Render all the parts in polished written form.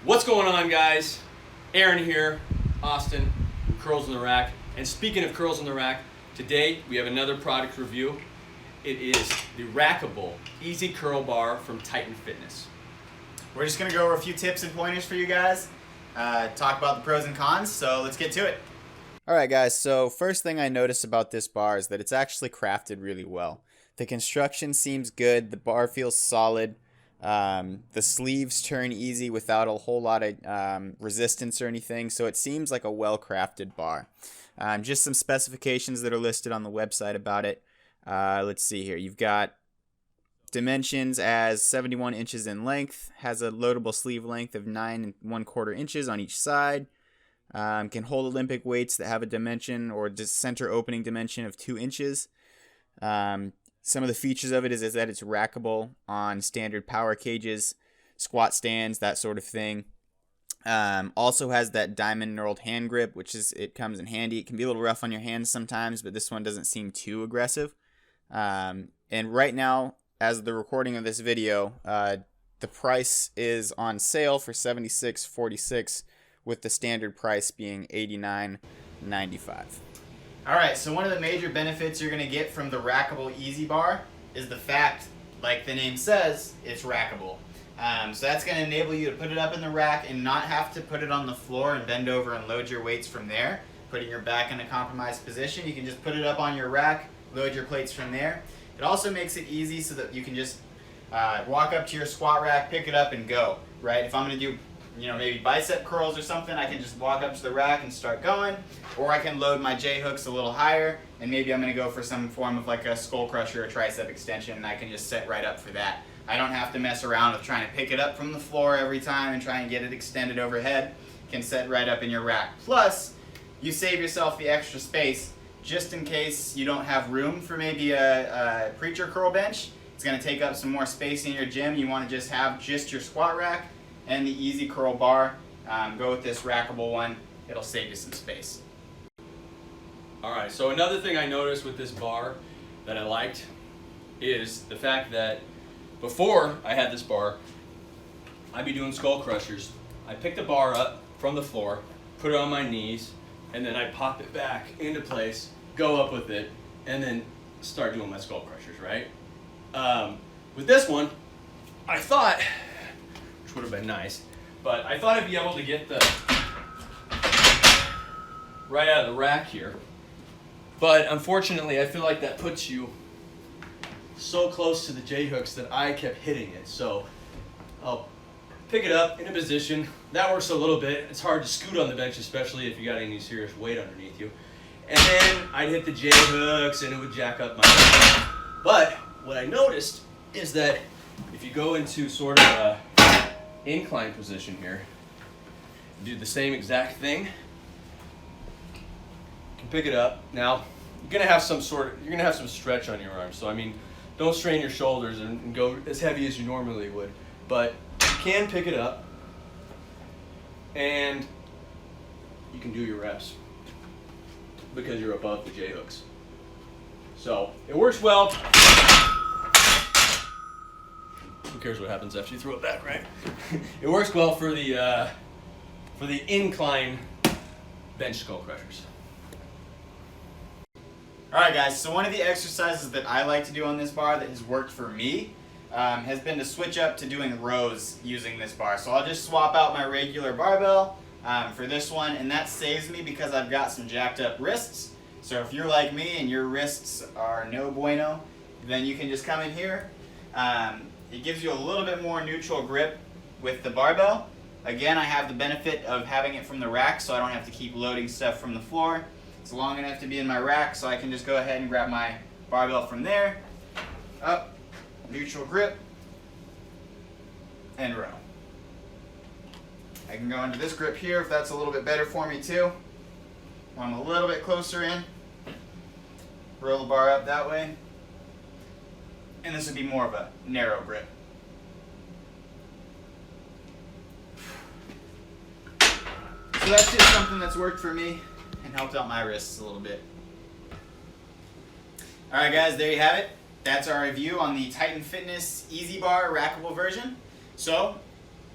What's going on, guys? Aaron here, Austin, from Curls in the Rack. And speaking of Curls in the Rack, today we have another product review. It is the Rackable Easy Curl Bar from Titan Fitness. We're just going to go over a few tips and pointers for you guys, talk about the pros and cons, so let's get to it. Alright guys, so first thing I noticed about this bar is that it's actually crafted really well. The construction seems good, the bar feels solid, the sleeves turn easy without a whole lot of resistance or anything, so it seems like a well-crafted bar. Just some specifications that are listed on the website about it. Let's see here, you've got dimensions as 71 inches in length, has a loadable sleeve length of 9 1/4 inches on each side, can hold Olympic weights that have a dimension or center opening dimension of 2 inches. Some of the features of it is that it's rackable on standard power cages, squat stands, that sort of thing. Also has that diamond knurled hand grip, it comes in handy. It can be a little rough on your hands sometimes, but this one doesn't seem too aggressive. And right now, as of the recording of this video, the price is on sale for $76.46, with the standard price being $89.95. Alright, so one of the major benefits you're going to get from the Rackable Easy Bar is the fact, like the name says, it's rackable. So that's going to enable you to put it up in the rack and not have to put it on the floor and bend over and load your weights from there, putting your back in a compromised position. You can just put it up on your rack, load your plates from there. It also makes it easy so that you can just walk up to your squat rack, pick it up, and go. Right? If I'm going to do maybe bicep curls or something, I can just walk up to the rack and start going, or I can load my J-hooks a little higher, and maybe I'm going to go for some form of like a skull crusher or tricep extension, and I can just set right up for that. I don't have to mess around with trying to pick it up from the floor every time and try and get it extended overhead. You can set right up in your rack. Plus, you save yourself the extra space just in case you don't have room for maybe a preacher curl bench. It's going to take up some more space in your gym. You want to just have just your squat rack and the Easy Curl Bar. Go with this Rackable one. It'll save you some space. Alright, so another thing I noticed with this bar that I liked is the fact that before I had this bar, I'd be doing skull crushers. I pick the bar up from the floor, put it on my knees, and then I pop it back into place, go up with it, and then start doing my skull crushers, right? With this one, I thought, which would have been nice, but I thought I'd be able to get the right out of the rack here. But unfortunately, I feel like that puts you so close to the J-hooks that I kept hitting it. So I'll pick it up in a position. That works a little bit. It's hard to scoot on the bench, especially if you got any serious weight underneath you. And then I'd hit the J-hooks and it would jack up my bench. But what I noticed is that if you go into sort of a incline position here, do the same exact thing, you can pick it up. Now you're gonna have some stretch on your arms, so I mean, don't strain your shoulders and go as heavy as you normally would, but you can pick it up and you can do your reps because you're above the J-hooks. So it works well. Who cares what happens after you throw it back, right? It works well for the incline bench skull crushers. Alright guys, so one of the exercises that I like to do on this bar that has worked for me has been to switch up to doing rows using this bar. So I'll just swap out my regular barbell for this one, and that saves me because I've got some jacked up wrists. So if you're like me and your wrists are no bueno, then you can just come in here. It gives you a little bit more neutral grip with the barbell. Again, I have the benefit of having it from the rack, so I don't have to keep loading stuff from the floor. It's long enough to be in my rack, so I can just go ahead and grab my barbell from there, up, neutral grip, and row. I can go into this grip here if that's a little bit better for me too. When I'm a little bit closer in, roll the bar up that way, and this would be more of a narrow grip. So that's just something that's worked for me and helped out my wrists a little bit. Alright guys, there you have it. That's our review on the Titan Fitness Easy Bar Rackable version. So,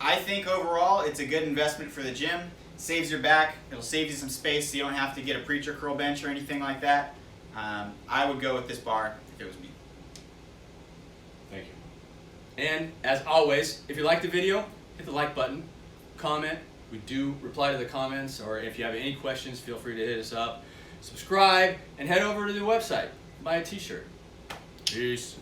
I think overall it's a good investment for the gym. Saves your back. It'll save you some space so you don't have to get a preacher curl bench or anything like that. I would go with this bar if it was me. Thank you. And as always, if you like the video, hit the like button, comment. We do reply to the comments, or if you have any questions, feel free to hit us up. Subscribe, and head over to the website. Buy a t-shirt. Peace.